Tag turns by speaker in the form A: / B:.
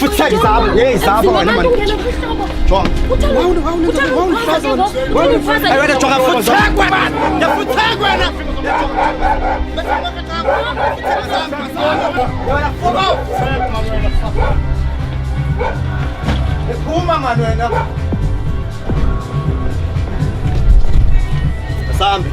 A: futsal izabo. Hey, izabo wena man. Jonga. Wawuna
B: Ay wena jonga futhekwe man. Ya futhekwe wena. Phuma man wena. Sambe.